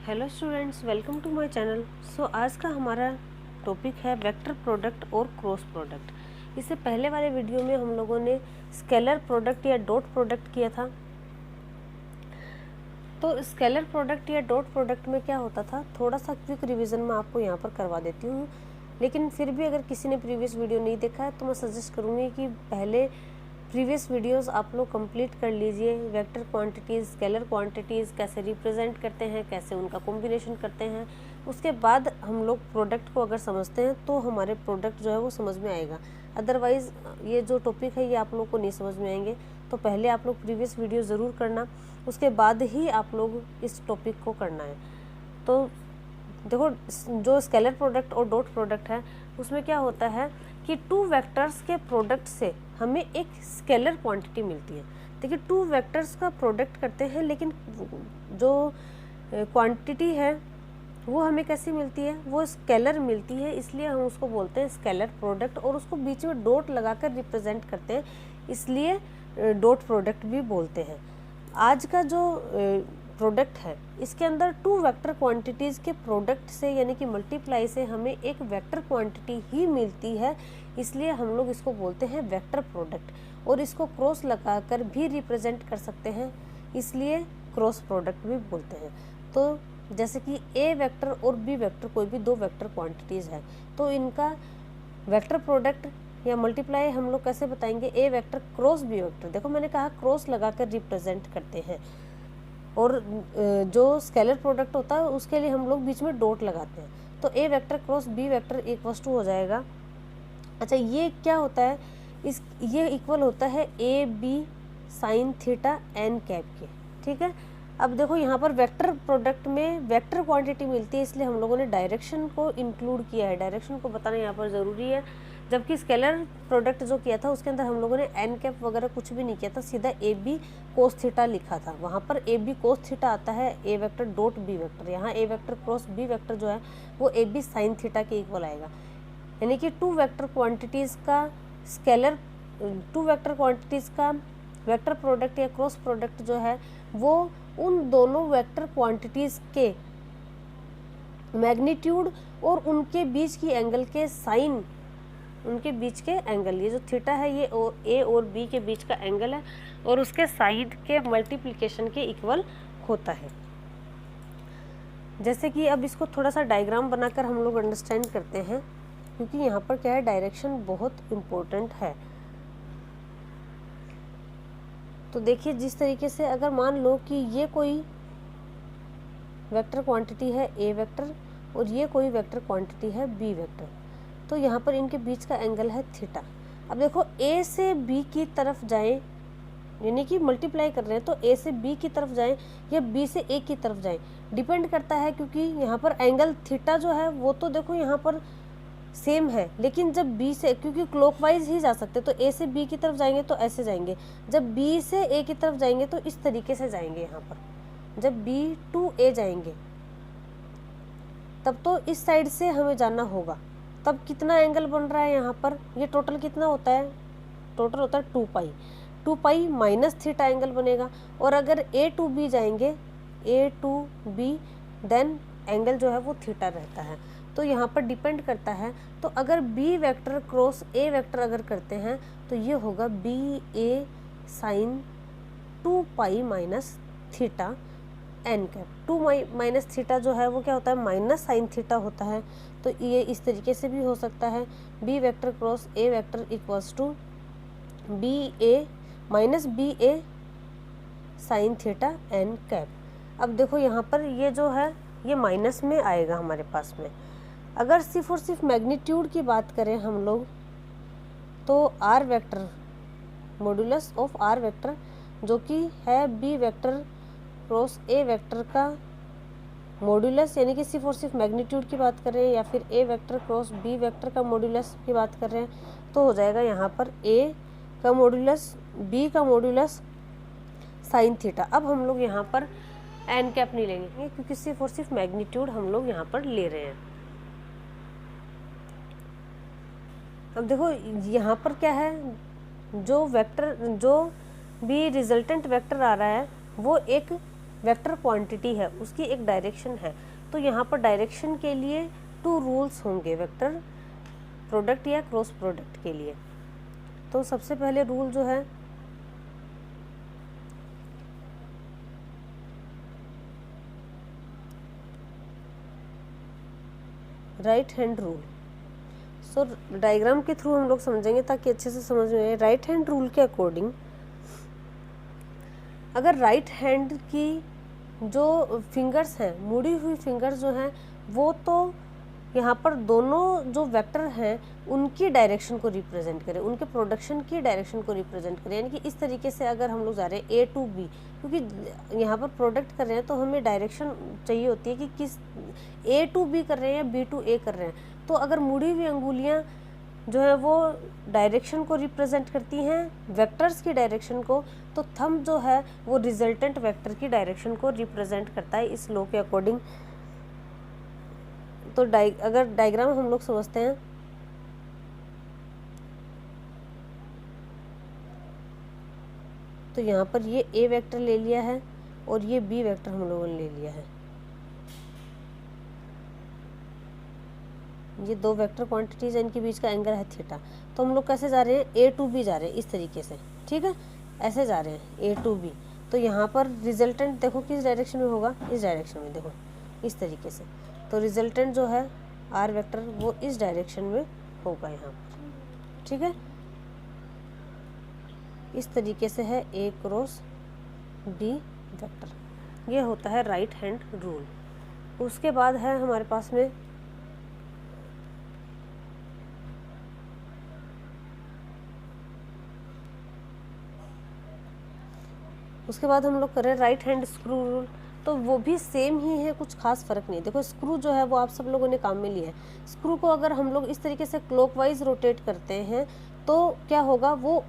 Hello students, welcome to my channel. आज का हमारा टॉपिक है वेक्टर प्रोडक्ट और क्रॉस प्रोडक्ट। इससे पहले वाले वीडियो में हम लोगों ने स्केलर प्रोडक्ट या डॉट प्रोडक्ट किया था। तो स्केलर प्रोडक्ट या डॉट प्रोडक्ट में क्या होता था, थोड़ा सा क्विक रिवीजन मैं आपको यहाँ पर करवा देती हूँ। लेकिन फिर भी अगर किसी ने प्रीवियस वीडियो नहीं देखा है तो मैं सजेस्ट करूँगी कि पहले प्रीवियस वीडियोस आप लोग कंप्लीट कर लीजिए। वेक्टर क्वांटिटीज़, स्केलर क्वांटिटीज़ कैसे रिप्रेजेंट करते हैं, कैसे उनका कॉम्बिनेशन करते हैं, उसके बाद हम लोग प्रोडक्ट को अगर समझते हैं तो हमारे प्रोडक्ट जो है वो समझ में आएगा। अदरवाइज़ ये जो टॉपिक है ये आप लोग को नहीं समझ में आएंगे। तो पहले आप लोग प्रीवियस वीडियो ज़रूर करना, उसके बाद ही आप लोग इस टॉपिक को करना है। तो देखो, जो स्केलर प्रोडक्ट और डॉट प्रोडक्ट है उसमें क्या होता है कि टू वेक्टर्स के प्रोडक्ट से हमें एक स्केलर क्वांटिटी मिलती है। देखिए, टू वेक्टर्स का प्रोडक्ट करते हैं लेकिन जो क्वांटिटी है वो हमें कैसी मिलती है, वो स्केलर मिलती है, इसलिए हम उसको बोलते हैं स्केलर प्रोडक्ट। और उसको बीच में डॉट लगाकर रिप्रेजेंट करते हैं, इसलिए डॉट प्रोडक्ट भी बोलते हैं। आज का जो प्रोडक्ट है इसके अंदर टू वेक्टर क्वांटिटीज़ के प्रोडक्ट से यानी कि मल्टीप्लाई से हमें एक वेक्टर क्वांटिटी ही मिलती है, इसलिए हम लोग इसको बोलते हैं वेक्टर प्रोडक्ट। और इसको क्रॉस लगाकर भी रिप्रेजेंट कर सकते हैं, इसलिए क्रॉस प्रोडक्ट भी बोलते हैं। तो जैसे कि ए वेक्टर और बी वेक्टर, कोई भी दो वेक्टर क्वांटिटीज़ है तो इनका वेक्टर प्रोडक्ट या मल्टीप्लाई हम लोग कैसे बताएंगे, ए वेक्टर क्रॉस बी वेक्टर। देखो, मैंने कहा क्रॉस लगाकर रिप्रेजेंट करते हैं। और जो स्केलर प्रोडक्ट होता है उसके लिए हम लोग बीच में डॉट लगाते हैं। तो A vector cross B vector equals to हो जाएगा। अच्छा, ये क्या होता है, ये इक्वल होता है A B sine theta N cap के। ठीक है। अब देखो, यहाँ पर वेक्टर प्रोडक्ट में वेक्टर क्वांटिटी मिलती है, इसलिए हम लोगों ने डायरेक्शन को इंक्लूड किया है। डायरेक्शन को बताना यहाँ पर ज़रूरी है। जबकि स्केलर प्रोडक्ट जो किया था उसके अंदर हम लोगों ने एन कैप वगैरह कुछ भी नहीं किया था, सीधा ए बी कोस थीटा लिखा था। वहाँ पर ए बी कोस थीटा आता है A vector dot B vector. यहाँ ए वेक्टर क्रॉस बी वेक्टर जो है वो ए बी साइन थीटा के इक्वल आएगा। यानी कि टू वेक्टर क्वांटिटीज़ का स्केलर, टू वेक्टर क्वांटिटीज़ का वेक्टर प्रोडक्ट या क्रॉस प्रोडक्ट जो है वो उन दोनों वेक्टर क्वांटिटीज़ के मैग्नीट्यूड और उनके बीच की एंगल के साइन, उनके बीच के एंगल, ये जो थीटा है ये ए और बी के बीच का एंगल है और उसके साइन के मल्टीप्लिकेशन के इक्वल होता है। जैसे कि अब इसको थोड़ा सा डायग्राम बनाकर हम लोग अंडरस्टैंड करते हैं, क्योंकि यहाँ पर क्या है, डायरेक्शन बहुत इम्पोर्टेंट है। तो देखिए, जिस तरीके से अगर मान लो कि ये कोई वेक्टर क्वांटिटी है ए वेक्टर और ये कोई वेक्टर क्वांटिटी है बी वेक्टर, तो यहाँ पर इनके बीच का एंगल है थीटा। अब देखो, ए से बी की तरफ जाएं, यानी कि मल्टीप्लाई कर रहे हैं, तो ए से बी की तरफ जाएं या बी से ए की तरफ जाएं, डिपेंड करता है। क्योंकि यहाँ पर एंगल थीटा जो है वो तो देखो यहाँ पर सेम है, लेकिन जब बी से, क्योंकि क्लॉकवाइज ही जा सकते, तो ए से बी की तरफ जाएंगे तो ऐसे जाएंगे, जब बी से ए की तरफ जाएंगे तो इस तरीके से जाएंगे। यहाँ पर जब बी टू ए जाएंगे तब तो इस साइड से हमें जाना होगा। तब कितना एंगल बन रहा है यहाँ पर, ये टोटल कितना होता है, टोटल होता है 2 पाई माइनस थीटा एंगल बनेगा। और अगर ए टू बी जाएंगे, ए टू बी, देन एंगल जो है वो थीटा रहता है। तो यहाँ पर डिपेंड करता है। तो अगर B vector cross A vector अगर करते हैं तो ये होगा B A sine 2 pi minus theta N cap. 2 minus theta जो है वो क्या होता है, माइनस साइन थीटा होता है। तो ये इस तरीके से भी हो सकता है, B vector cross A vector equals to B A minus B A sine theta N cap. अब देखो, यहाँ पर ये जो है ये माइनस में आएगा हमारे पास में। अगर सिर्फ और सिर्फ मैग्नीट्यूड की बात करें हम लोग, तो R vector, modulus of R vector जो कि है B vector cross A vector का मॉड्यूलस, यानी कि सिर्फ और सिर्फ मैग्नीट्यूड की बात कर रहे हैं, या फिर ए वेक्टर क्रॉस बी वेक्टर का मॉड्यूलस की बात कर रहे हैं, तो हो जाएगा यहाँ पर ए का मॉड्यूलस बी का मॉड्यूलस साइन थीटा। अब हम लोग यहाँ पर एन कैप नहीं लेंगे क्योंकि सिर्फ और सिर्फ मैग्नीट्यूड हम लोग यहाँ पर ले रहे हैं। अब देखो, यहाँ पर क्या है, जो वेक्टर, जो भी रिजल्टेंट वेक्टर आ रहा है वो एक वेक्टर क्वांटिटी है उसकी एक डायरेक्शन है, तो यहाँ पर डायरेक्शन के लिए 2 रूल्स होंगे वेक्टर प्रोडक्ट या क्रॉस प्रोडक्ट के लिए। तो सबसे पहले रूल जो है राइट हैंड रूल। सो डायग्राम के थ्रू हम लोग समझेंगे ताकि अच्छे से समझ में आए। राइट हैंड रूल के अकॉर्डिंग अगर राइट हैंड की जो फिंगर्स हैं, मुड़ी हुई फिंगर्स जो हैं, वो तो यहाँ पर दोनों जो वेक्टर हैं उनकी डायरेक्शन को रिप्रेजेंट करें, उनके प्रोडक्शन की डायरेक्शन को रिप्रेजेंट करें। यानी कि इस तरीके से अगर हम लोग जा रहे हैं ए टू बी, क्योंकि यहाँ पर प्रोडक्ट कर रहे हैं तो हमें डायरेक्शन चाहिए होती है कि किस ए टू बी कर रहे हैं या बी टू ए कर रहे हैं। तो अगर मुड़ी हुई अंगुलियाँ जो है वो डायरेक्शन को रिप्रेजेंट करती हैं, वेक्टर्स की डायरेक्शन को, तो थंब जो है वो रिजल्टेंट वेक्टर की डायरेक्शन को रिप्रेजेंट करता है इस लॉ के अकॉर्डिंग। तो अगर डायग्राम हम लोग समझते हैं तो यहाँ पर ये ए वेक्टर ले लिया है और ये बी वेक्टर हम लोगों ने ले लिया है। ये 2 वेक्टर क्वांटिटीज है, इनके बीच का एंगल है थीटा। तो हम लोग कैसे जा रहे हैं, ए टू बी जा रहे हैं इस तरीके से, ठीक है, ऐसे जा रहे हैं ए टू बी। तो यहाँ पर रिजल्टेंट देखो किस डायरेक्शन में होगा, इस डायरेक्शन में, देखो इस तरीके से। तो रिजल्टेंट जो है आर वेक्टर वो इस डायरेक्शन में होगा यहाँ पर, ठीक है। इस तरीके से है ए क्रॉस बी वेक्टर, ये होता है राइट हैंड रूल। उसके बाद है हमारे पास में उसके बाद हम लोग कर रहे हैं राइट हैंड स्क्रू रूल। तो वो भी सेम ही है, कुछ खास फर्क नहीं है। देखो स्क्रू जो है वो आप सब लोगों ने काम में लिया है। स्क्रू को अगर हम लोग इस तरीके से क्लॉकवाइज रोटेट करते हैं तो क्या होगा, वो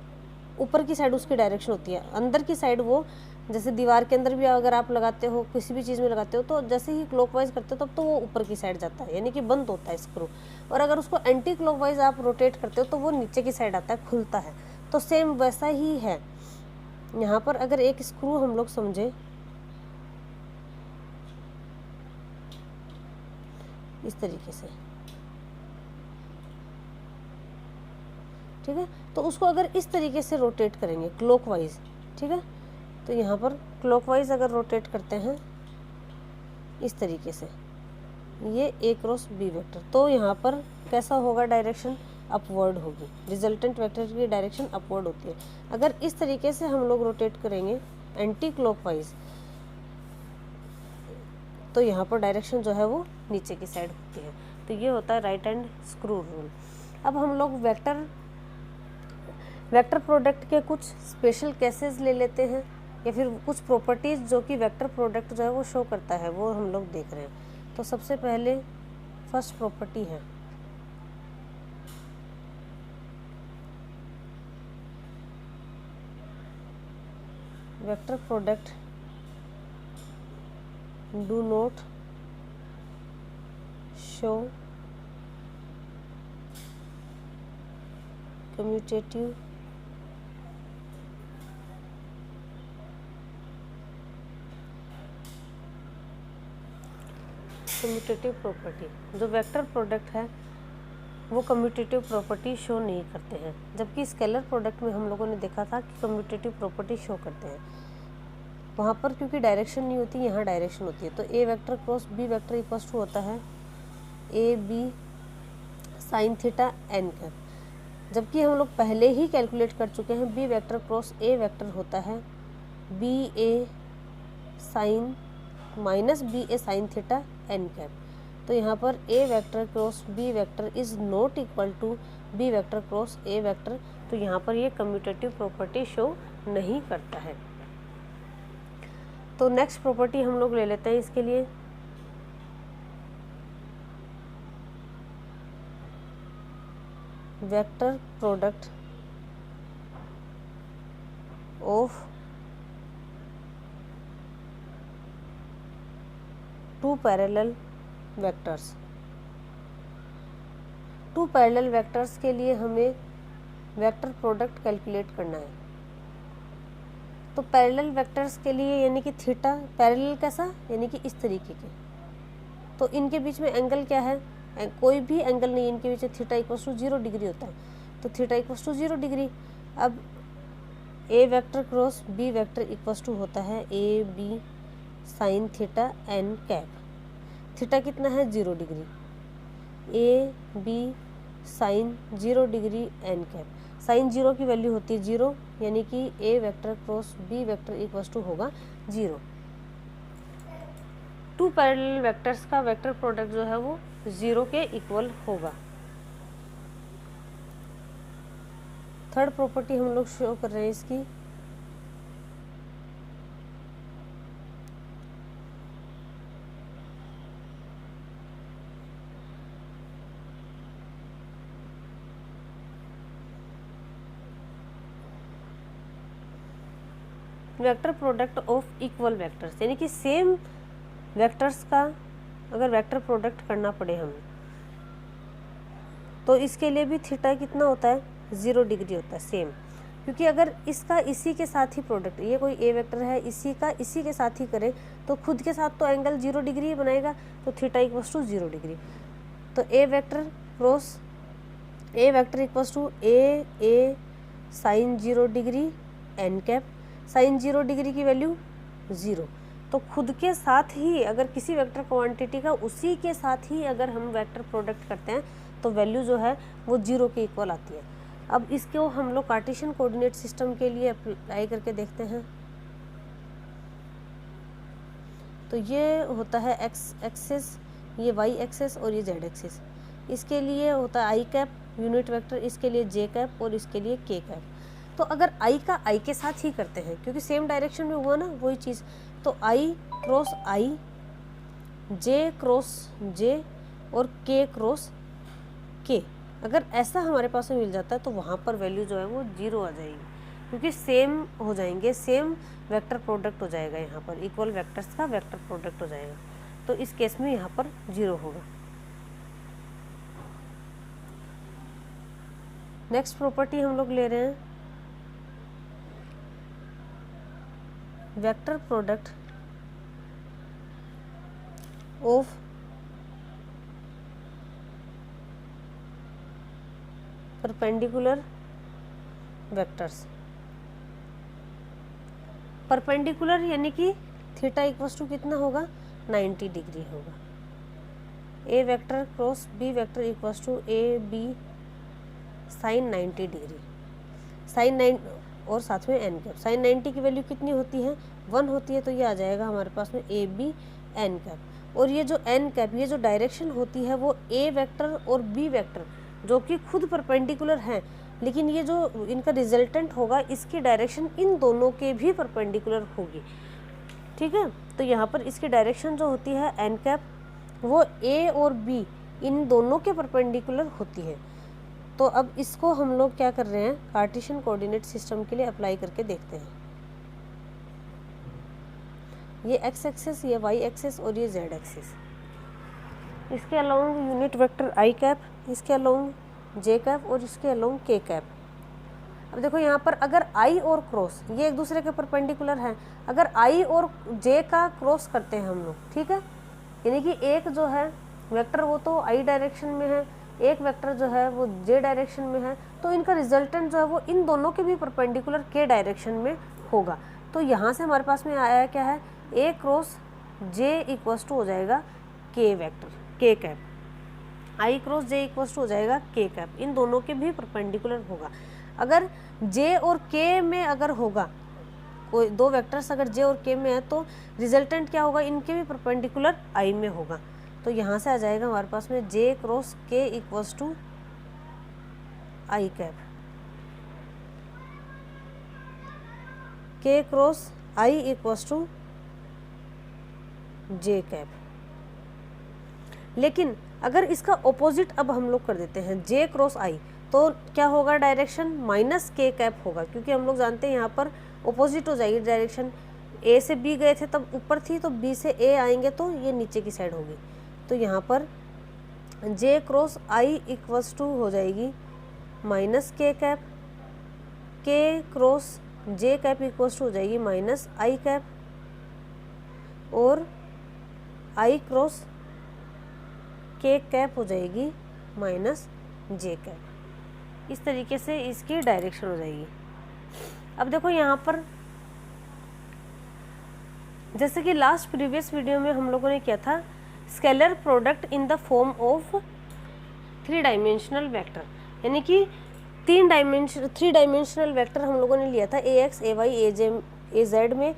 ऊपर की साइड उसकी डायरेक्शन होती है, अंदर की साइड वो, जैसे दीवार के अंदर भी अगर आप लगाते हो, किसी भी चीज़ में लगाते हो, तो जैसे ही क्लॉकवाइज करते हो तब तो वो ऊपर की साइड जाता है, यानी कि बंद होता है स्क्रू। और अगर उसको एंटी क्लॉकवाइज आप रोटेट करते हो तो वो नीचे की साइड आता है, खुलता है। तो सेम वैसा ही है यहाँ पर। अगर एक स्क्रू हम लोग समझे इस तरीके से, ठीक है, तो उसको अगर इस तरीके से रोटेट करेंगे क्लॉकवाइज, ठीक है, तो यहाँ पर क्लॉकवाइज अगर रोटेट करते हैं इस तरीके से, ये ए क्रॉस बी वेक्टर, तो यहाँ पर कैसा होगा, डायरेक्शन अपवर्ड होगी, रिजल्टेंट वेक्टर की डायरेक्शन अपवर्ड होती है। अगर इस तरीके से हम लोग रोटेट करेंगे एंटी क्लॉकवाइज, तो यहाँ पर डायरेक्शन जो है वो नीचे की साइड होती है। तो ये होता है राइट हैंड स्क्रू रूल। अब हम लोग वेक्टर प्रोडक्ट के कुछ स्पेशल केसेस ले लेते हैं, या फिर कुछ प्रॉपर्टीज़ जो कि वेक्टर प्रोडक्ट जो है वो शो करता है, वो हम लोग देख रहे हैं। तो सबसे पहले फर्स्ट प्रॉपर्टी है vector product do not show commutative property. जो वेक्टर प्रोडक्ट है वो कम्यूटेटिव प्रॉपर्टी शो नहीं करते हैं, जबकि स्केलर प्रोडक्ट में हम लोगों ने देखा था कि कम्यूटेटिव प्रॉपर्टी शो करते हैं। वहाँ पर क्योंकि डायरेक्शन नहीं होती, यहाँ डायरेक्शन होती है। तो A vector cross B vector equals to होता है A B sine theta N cap, जबकि हम लोग पहले ही कैलकुलेट कर चुके हैं B vector cross A vector होता है B A sine minus B A sine theta N cap. तो यहाँ पर A vector cross B vector is not equal to B vector cross A vector, तो यहाँ पर ये कम्यूटेटिव प्रॉपर्टी शो नहीं करता है। तो नेक्स्ट प्रॉपर्टी हम लोग ले लेते हैं इसके लिए, vector product of two parallel vectors. Two parallel vectors के लिए हमें वेक्टर प्रोडक्ट कैलकुलेट करना है। तो पैरेलल वेक्टर्स के लिए यानी कि थीटा पैरेलल कैसा, यानी कि इस तरीके के, तो इनके बीच में एंगल क्या है, कोई भी एंगल नहीं, इनके बीच में थीटा इक्वल्स टू 0 डिग्री होता है, तो थीटा इक्वल्स टू 0 डिग्री। अब A vector cross B vector equals to होता है A B sine theta N cap. Theta कितना है 0 degree, A B sine 0 degree N cap. Sine 0 की वैल्यू होती है 0, यानी कि A vector cross B vector equals to होगा 0। टू पैरेलल वेक्टर्स का वेक्टर प्रोडक्ट जो है वो 0 के इक्वल होगा। थर्ड प्रॉपर्टी हम लोग शो कर रहे हैं इसकी, vector product of equal vectors, यानी कि सेम वेक्टर्स का अगर वेक्टर प्रोडक्ट करना पड़े हमें, तो इसके लिए भी थीटा कितना होता है 0 डिग्री होता है सेम, क्योंकि अगर इसका इसी के साथ ही प्रोडक्ट, ये कोई ए वेक्टर है, इसी का इसी के साथ ही करें तो खुद के साथ तो एंगल 0 डिग्री ही बनाएगा, तो थीटा इक्वल्स टू 0 डिग्री। तो A vector cross A vector equals to A sine 0 degree N cap. Sine 0 degree की वैल्यू 0, तो खुद के साथ ही अगर किसी वेक्टर क्वांटिटी का उसी के साथ ही अगर हम वेक्टर प्रोडक्ट करते हैं तो वैल्यू जो है वो 0 के इक्वल आती है। अब इसको हम लोग कार्टेशियन कोऑर्डिनेट सिस्टम के लिए अप्लाई करके देखते हैं। तो ये होता है एक्स एक्सिस, ये वाई एक्सिस और ये जेड एक्सिस। इसके लिए होता है आई कैप यूनिट वेक्टर, इसके लिए जे कैप और इसके लिए के कैप। तो अगर आई का आई के साथ ही करते हैं, क्योंकि सेम डायरेक्शन में हुआ ना वही चीज़, तो आई क्रॉस आई, जे क्रॉस जे और के क्रॉस के, अगर ऐसा हमारे पास में मिल जाता है तो वहाँ पर वैल्यू जो है वो 0 आ जाएगी, क्योंकि सेम हो जाएंगे, सेम वेक्टर प्रोडक्ट हो जाएगा, यहाँ पर इक्वल वेक्टर्स का वेक्टर प्रोडक्ट हो जाएगा, तो इस केस में यहाँ पर 0 होगा। नेक्स्ट प्रॉपर्टी हम लोग ले रहे हैं vector product of perpendicular vectors. Perpendicular यानी कि थीटा इक्वल्स टू कितना होगा 90 डिग्री होगा। A vector cross B vector equals to A B sine 90 degree, sine 9 और साथ में एन कैप। साइन 90 की वैल्यू कितनी होती है 1 होती है, तो ये आ जाएगा हमारे पास में ए बी एन कैप। और ये जो एन कैप, ये जो डायरेक्शन होती है वो ए वेक्टर और बी वेक्टर जो कि खुद परपेंडिकुलर हैं, लेकिन ये जो इनका रिजल्टेंट होगा इसकी डायरेक्शन इन दोनों के भी परपेंडिकुलर होगी, ठीक है। तो यहाँ पर इसकी डायरेक्शन जो होती है एन कैप वो ए और बी इन दोनों के परपेंडिकुलर होती है। तो अब इसको हम लोग क्या कर रहे हैं कार्टेशियन कोऑर्डिनेट सिस्टम के लिए अप्लाई करके देखते हैं। ये एक्स एक्सिस, ये वाई एक्सिस और ये जेड एक्सिस। इसके अलोंग यूनिट वेक्टर आई कैप, इसके अलोंग जे कैप और इसके अलोंग के कैप। अब देखो यहाँ पर अगर आई और क्रॉस ये एक दूसरे के परपेंडिकुलर हैं, अगर आई और जे का क्रॉस करते हैं हम लोग, ठीक है, यानी कि एक जो है वेक्टर वो तो आई डायरेक्शन में है, एक वेक्टर जो है वो जे डायरेक्शन में है, तो इनका रिजल्टेंट जो है वो इन दोनों के भी परपेंडिकुलर के डायरेक्शन में होगा। तो यहाँ से हमारे पास में आया क्या है A cross J equals to हो जाएगा K vector K cap, I cross J equals to हो जाएगा के कैप, इन दोनों के भी परपेंडिकुलर होगा। अगर जे और के में अगर होगा कोई दो वेक्टर्स अगर जे और के में है तो रिजल्टेंट क्या होगा इनके भी परपेंडिकुलर आई में होगा। तो यहाँ से आ जाएगा हमारे पास में J cross K equals to I cap, K cross I equals to J cap. लेकिन अगर इसका ऑपोजिट अब हम लोग कर देते हैं जे क्रॉस आई, तो क्या होगा डायरेक्शन माइनस के कैप होगा, क्योंकि हम लोग जानते हैं यहाँ पर ऑपोजिट हो जाएगी डायरेक्शन। ए से बी गए थे तब ऊपर थी, तो बी से ए आएंगे तो ये नीचे की साइड होगी। तो यहाँ पर J cross I equals to हो जाएगी minus K cap, K cross J cap equals to हो जाएगी माइनस आई कैप, और आई क्रॉस के कैप हो जाएगी माइनस जे कैप। इस तरीके से इसकी डायरेक्शन हो जाएगी। अब देखो यहाँ पर जैसे कि लास्ट प्रीवियस वीडियो में हम लोगों ने किया था scalar product in the form of 3 dimensional vector, यानी कि 3 डायमेंशनल वेक्टर हम लोगों ने लिया था ए एक्स, ए वाई, ए जेड में,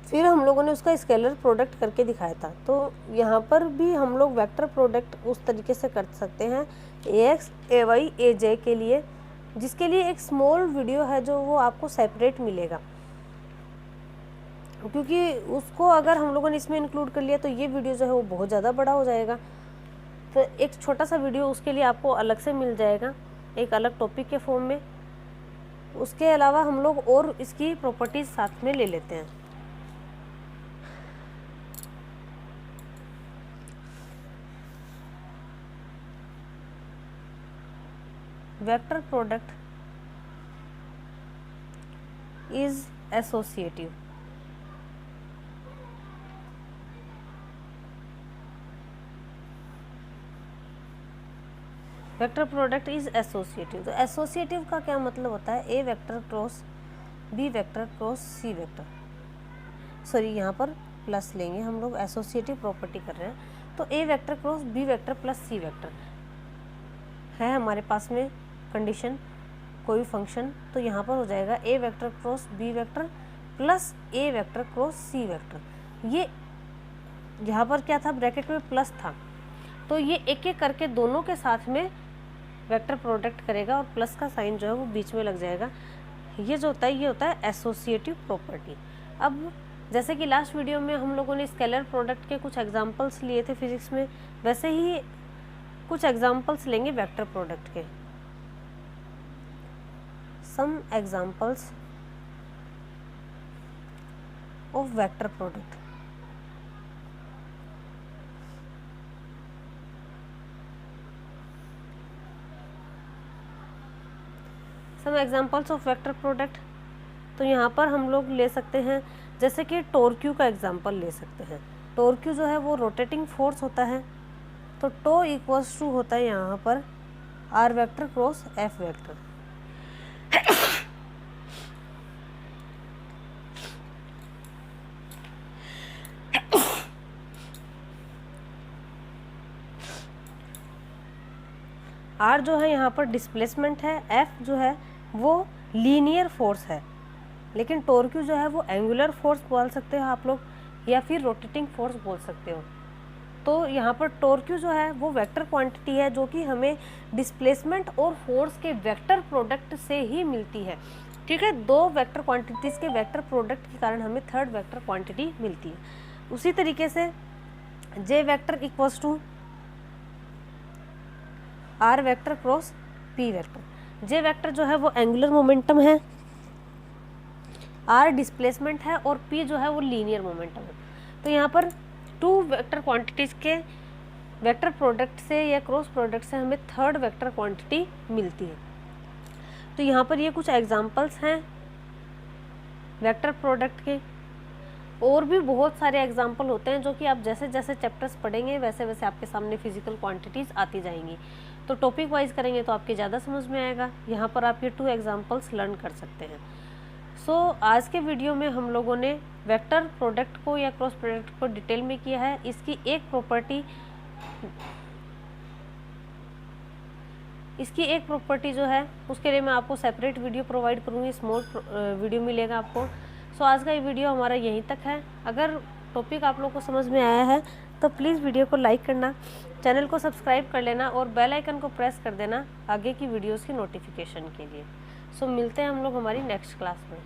फिर हम लोगों ने उसका स्केलर प्रोडक्ट करके दिखाया था। तो यहाँ पर भी हम लोग वेक्टर प्रोडक्ट उस तरीके से कर सकते हैं ए एक्स, ए वाई, ए जे के लिए, जिसके लिए एक स्मॉल वीडियो है जो वो आपको सेपरेट मिलेगा, क्योंकि उसको अगर हम लोगों ने इसमें इंक्लूड कर लिया तो ये वीडियो जो है वो बहुत ज़्यादा बड़ा हो जाएगा। तो एक छोटा सा वीडियो उसके लिए आपको अलग से मिल जाएगा, एक अलग टॉपिक के फॉर्म में। उसके अलावा हम लोग और इसकी प्रॉपर्टीज साथ में ले लेते हैं। Vector product is associative. Vector product is associative. तो एसोसिएटिव का क्या मतलब होता है? A vector cross B vector cross C vector, sorry यहाँ पर प्लस लेंगे हम लोग, एसोसिएटिव प्रॉपर्टी कर रहे हैं। तो A vector cross B vector plus C vector है हमारे पास में कंडीशन, कोई फंक्शन, तो यहाँ पर हो जाएगा A vector cross B vector plus A vector cross C vector. ये यहाँ पर क्या था, ब्रैकेट में प्लस था, तो ये एक एक करके दोनों के साथ में वेक्टर प्रोडक्ट करेगा और प्लस का साइन जो है वो बीच में लग जाएगा। ये जो होता है ये होता है एसोसिएटिव प्रॉपर्टी। अब जैसे कि लास्ट वीडियो में हम लोगों ने स्केलर प्रोडक्ट के कुछ एग्जांपल्स लिए थे फिजिक्स में, वैसे ही कुछ एग्जांपल्स लेंगे वेक्टर प्रोडक्ट के। Some examples of vector product. Some examples of vector product, तो यहाँ पर हम लोग ले सकते हैं जैसे कि टॉर्क्यू का एग्जांपल ले सकते हैं। टॉर्क्यू जो है वो रोटेटिंग फोर्स होता है, तो टो इक्वल्स टू होता है यहाँ पर R vector cross F vector. R जो है यहाँ पर डिस्प्लेसमेंट है, एफ जो है वो लीनियर फोर्स है, लेकिन टॉर्क्यू जो है वो एंगुलर फोर्स बोल सकते हो आप लोग, या फिर रोटेटिंग फोर्स बोल सकते हो। तो यहाँ पर टॉर्क्यू जो है वो वेक्टर क्वांटिटी है जो कि हमें डिस्प्लेसमेंट और फोर्स के वेक्टर प्रोडक्ट से ही मिलती है। ठीक है, 2 वेक्टर क्वांटिटीज़ के वेक्टर प्रोडक्ट के कारण हमें 3rd वेक्टर क्वांटिटी मिलती है। उसी तरीके से J vector equals to R vector cross P vector. J vector जो है वो एंगुलर मोमेंटम है, आर डिस्प्लेसमेंट है और पी जो है वो लीनियर मोमेंटम है। तो यहाँ पर 2 वेक्टर क्वांटिटीज़ के वेक्टर प्रोडक्ट से या क्रॉस प्रोडक्ट से हमें 3rd वेक्टर क्वांटिटी मिलती है। तो यहाँ पर ये कुछ एग्जांपल्स हैं वेक्टर प्रोडक्ट के, और भी बहुत सारे एग्जाम्पल होते हैं जो कि आप जैसे जैसे चैप्टर्स पढ़ेंगे वैसे वैसे आपके सामने फिजिकल क्वांटिटीज़ आती जाएंगी। तो टॉपिक वाइज करेंगे तो आपके ज़्यादा समझ में आएगा। यहाँ पर आप ये 2 एग्जाम्पल्स लर्न कर सकते हैं। सो आज के वीडियो में हम लोगों ने वेक्टर प्रोडक्ट को या क्रॉस प्रोडक्ट को डिटेल में किया है। इसकी एक प्रॉपर्टी जो है उसके लिए मैं आपको सेपरेट वीडियो प्रोवाइड करूँगी, स्मॉल वीडियो मिलेगा आपको। सो आज का ये वीडियो हमारा यहीं तक है। अगर टॉपिक आप लोग को समझ में आया है तो प्लीज़ वीडियो को लाइक करना, चैनल को सब्सक्राइब कर लेना और बेल आइकन को प्रेस कर देना आगे की वीडियोस की नोटिफिकेशन के लिए। सो मिलते हैं हम लोग हमारी नेक्स्ट क्लास में।